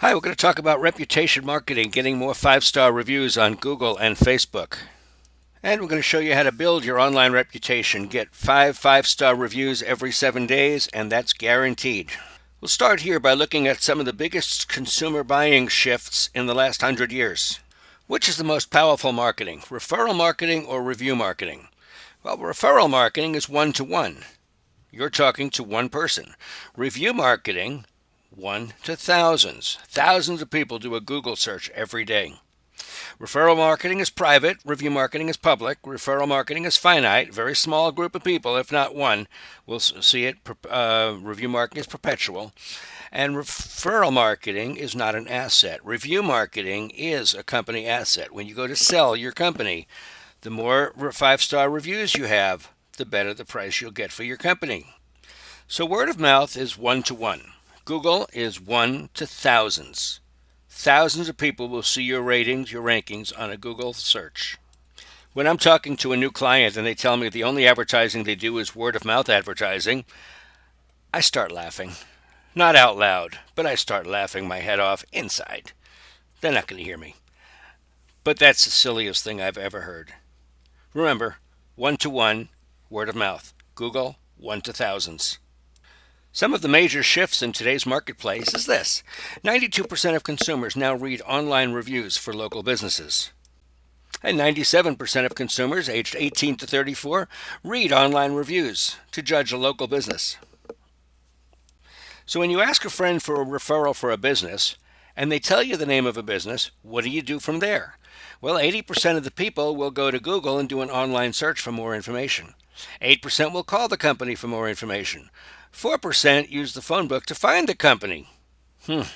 Hi, we're going to talk about reputation marketing, getting more five-star reviews on Google and Facebook. And we're going to show you how to build your online reputation. Get five-star reviews every 7 days, and that's guaranteed. We'll start here by looking at some of the biggest consumer buying shifts in the last 100 years. Which is the most powerful marketing, referral marketing or review marketing? Well, referral marketing is one-to-one. You're talking to one person. Review marketing, one to thousands. Thousands of people do a Google search every day. Referral marketing is private. Review marketing is public. Referral marketing is finite. Very small group of people, if not one, will see it. Review marketing is perpetual. And referral marketing is not an asset. Review marketing is a company asset. When you go to sell your company, the more five-star reviews you have, the better the price you'll get for your company. So word of mouth is one-to-one. Google is one to thousands. Thousands of people will see your ratings, your rankings on a Google search. When I'm talking to a new client and they tell me the only advertising they do is word of mouth advertising, I start laughing. Not out loud, but I start laughing my head off inside. They're not going to hear me. But that's the silliest thing I've ever heard. Remember, one-to-one, word of mouth. Google, one to thousands. Some of the major shifts in today's marketplace is this. 92% of consumers now read online reviews for local businesses. And 97% of consumers aged 18 to 34 read online reviews to judge a local business. So when you ask a friend for a referral for a business, and they tell you the name of a business, what do you do from there? Well, 80% of the people will go to Google and do an online search for more information. 8% will call the company for more information. 4% use the phone book to find the company. So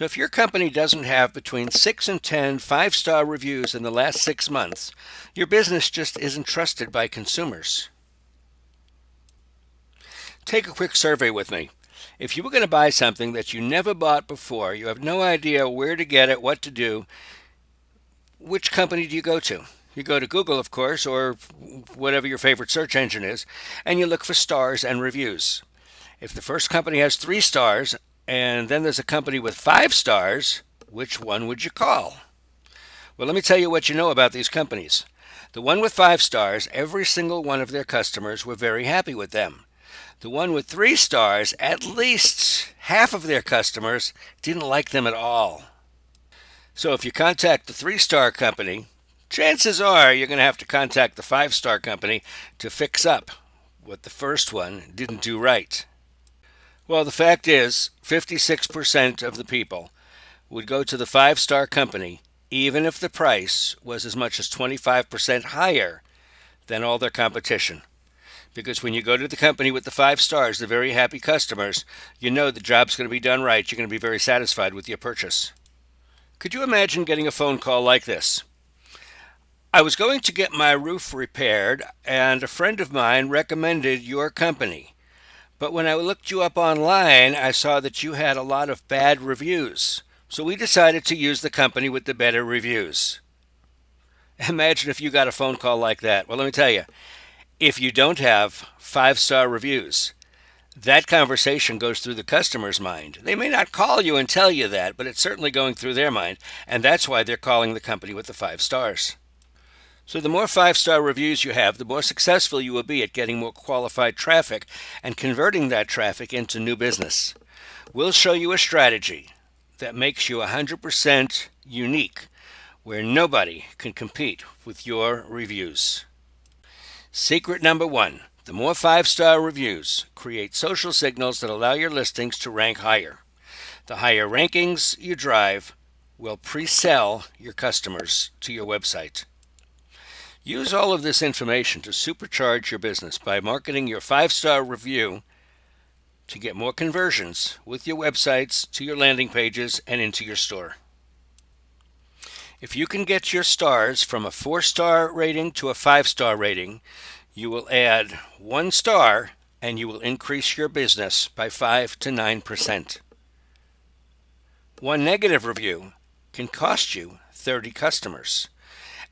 if your company doesn't have between 6 and 10 five-star reviews in the last 6 months, your business just isn't trusted by consumers. Take a quick survey with me. If you were going to buy something that you never bought before, you have no idea where to get it, what to do, which company do you go to? You go to Google, of course, or whatever your favorite search engine is, and you look for stars and reviews. If the first company has 3 stars, and then there's a company with 5 stars, which one would you call? Well, let me tell you what you know about these companies. The one with 5 stars, every single one of their customers were very happy with them. The one with 3 stars, at least half of their customers didn't like them at all. So if you contact the 3-star company, chances are you're going to have to contact the 5-star company to fix up what the first one didn't do right. Well, the fact is, 56% of the people would go to the 5-star company even if the price was as much as 25% higher than all their competition. Because when you go to the company with the 5 stars, the very happy customers, you know the job's going to be done right. You're going to be very satisfied with your purchase. Could you imagine getting a phone call like this? I was going to get my roof repaired, and a friend of mine recommended your company. But when I looked you up online, I saw that you had a lot of bad reviews. So we decided to use the company with the better reviews. Imagine if you got a phone call like that. Well, let me tell you, if you don't have 5-star reviews, that conversation goes through the customer's mind. They may not call you and tell you that, but it's certainly going through their mind, and that's why they're calling the company with the 5 stars. So the more 5-star reviews you have, the more successful you will be at getting more qualified traffic and converting that traffic into new business. We'll show you a strategy that makes you 100% unique, where nobody can compete with your reviews. Secret number 1. The more 5-star reviews create social signals that allow your listings to rank higher. The higher rankings you drive will pre-sell your customers to your website. Use all of this information to supercharge your business by marketing your 5-star review to get more conversions with your websites to your landing pages and into your store. If you can get your stars from a 4-star rating to a 5-star rating, you will add 1 star and you will increase your business by 5 to 9%. One negative review can cost you 30 customers.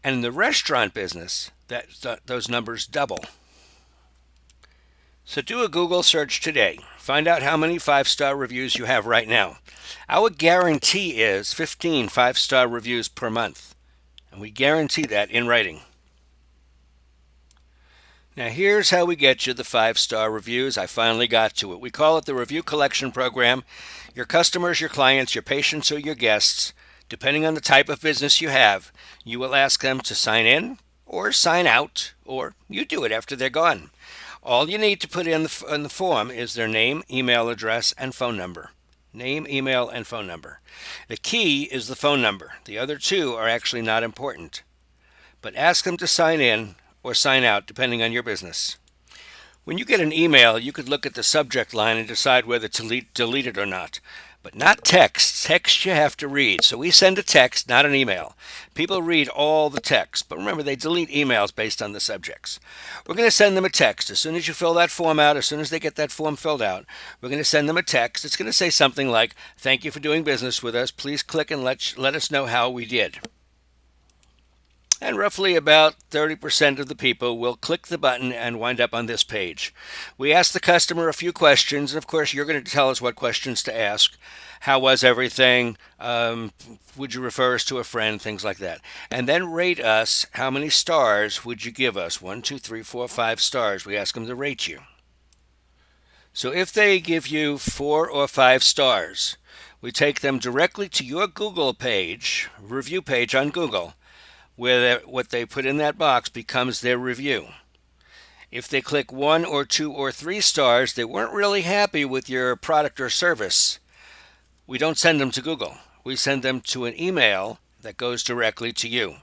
And in the restaurant business, those numbers double. So do a Google search today. Find out how many five-star reviews you have right now. Our guarantee is 15 five-star reviews per month, and we guarantee that in writing. Now here's how we get you the five-star reviews. I finally got to it. We call it the Review Collection Program. Your customers, your clients, your patients, or your guests, depending on the type of business you have, you will ask them to sign in or sign out, or you do it after they're gone. All you need to put in the form is their name, email address, and phone number. Name, email, and phone number. The key is the phone number. The other two are actually not important. But ask them to sign in or sign out, depending on your business. When you get an email, you could look at the subject line and decide whether to delete it or not. But not text. Text you have to read. So we send a text, not an email. People read all the text, but remember, they delete emails based on the subjects. We're going to send them a text. As soon as you fill that form out, as soon as they get that form filled out, we're going to send them a text. It's going to say something like, "Thank you for doing business with us. Please click and let us know how we did." And roughly about 30% of the people will click the button and wind up on this page. We ask the customer a few questions, and of course you're going to tell us what questions to ask. How was everything? Would you refer us to a friend? Things like that. And then rate us. How many stars would you give us? 1, 2, 3, 4, 5 stars. We ask them to rate you. So if they give you 4 or 5 stars, we take them directly to your Google page, review page on Google, where what they put in that box becomes their review. If they click 1 or 2 or 3 stars, they weren't really happy with your product or service. We don't send them to Google. We send them to an email that goes directly to you.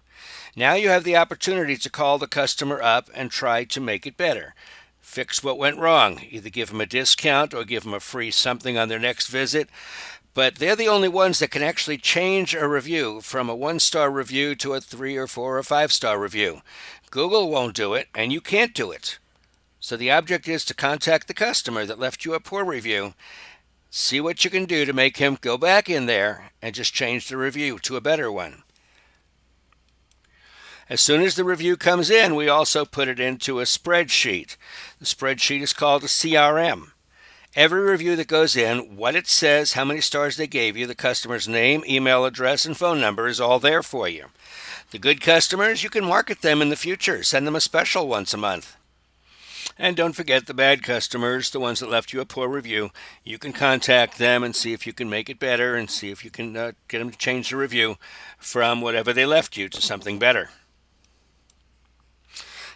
Now you have the opportunity to call the customer up and try to make it better. Fix what went wrong. Either give them a discount or give them a free something on their next visit. But they're the only ones that can actually change a review from a 1-star review to a 3 or 4 or 5-star review. Google won't do it, and you can't do it. So the object is to contact the customer that left you a poor review, see what you can do to make him go back in there and just change the review to a better one. As soon as the review comes in, we also put it into a spreadsheet. The spreadsheet is called a CRM. Every review that goes in, what it says, how many stars they gave you, the customer's name, email address, and phone number is all there for you. The good customers, you can market them in the future. Send them a special once a month. And don't forget the bad customers, the ones that left you a poor review. You can contact them and see if you can make it better and see if you can get them to change the review from whatever they left you to something better.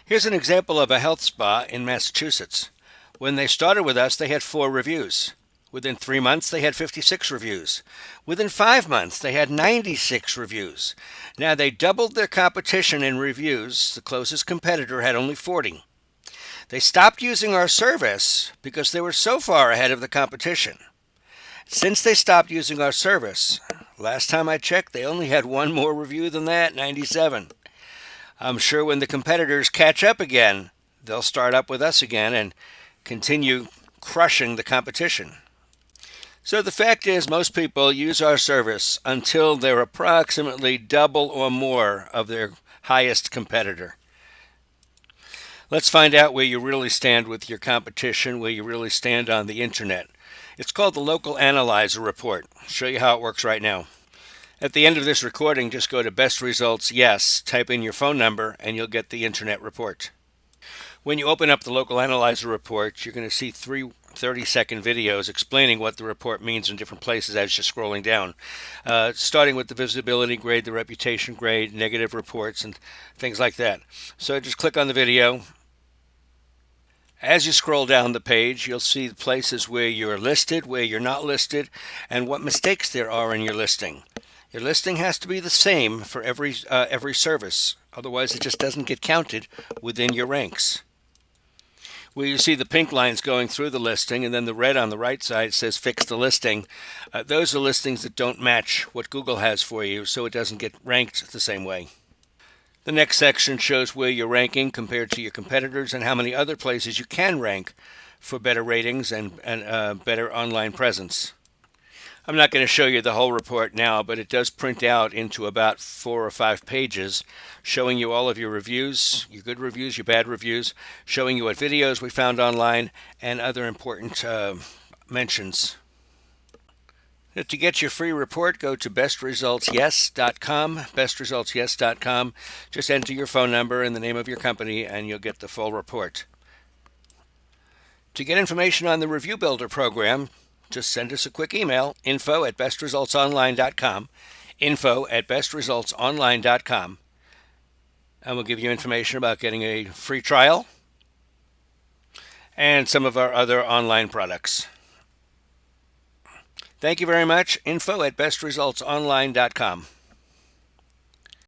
Here's an example of a health spa in Massachusetts. When they started with us, they had 4 reviews. Within 3 months, they had 56 reviews. Within 5 months, they had 96 reviews. Now, they doubled their competition in reviews. The closest competitor had only 40. They stopped using our service because they were so far ahead of the competition. Since they stopped using our service, last time I checked, they only had 1 more review than that, 97. I'm sure when the competitors catch up again, they'll start up with us again and continue crushing the competition. So the fact is, most people use our service until they're approximately double or more of their highest competitor. Let's find out where you really stand with your competition, where you really stand on the internet. It's called the Local Analyzer Report. I'll show you how it works right now. At the end of this recording, just go to Best Results Yes, type in your phone number, and you'll get the internet report. When you open up the Local Analyzer Report, you're going to see 3 30-second videos explaining what the report means in different places as you're scrolling down, starting with the visibility grade, the reputation grade, negative reports, and things like that. So just click on the video. As you scroll down the page, you'll see the places where you're listed, where you're not listed, and what mistakes there are in your listing. Your listing has to be the same for every service. Otherwise, it just doesn't get counted within your ranks. Where you see the pink lines going through the listing, and then the red on the right side says fix the listing. Those are listings that don't match what Google has for you, so it doesn't get ranked the same way. The next section shows where you're ranking compared to your competitors and how many other places you can rank for better ratings and better online presence. I'm not going to show you the whole report now, but it does print out into about 4 or 5 pages, showing you all of your reviews, your good reviews, your bad reviews, showing you what videos we found online, and other important mentions. To get your free report, go to bestresultsyes.com, bestresultsyes.com. Just enter your phone number and the name of your company, and you'll get the full report. To get information on the Review Builder program, just send us a quick email, info@bestresultsonline.com, info@bestresultsonline.com, and we'll give you information about getting a free trial and some of our other online products. Thank you very much. Info@bestresultsonline.com.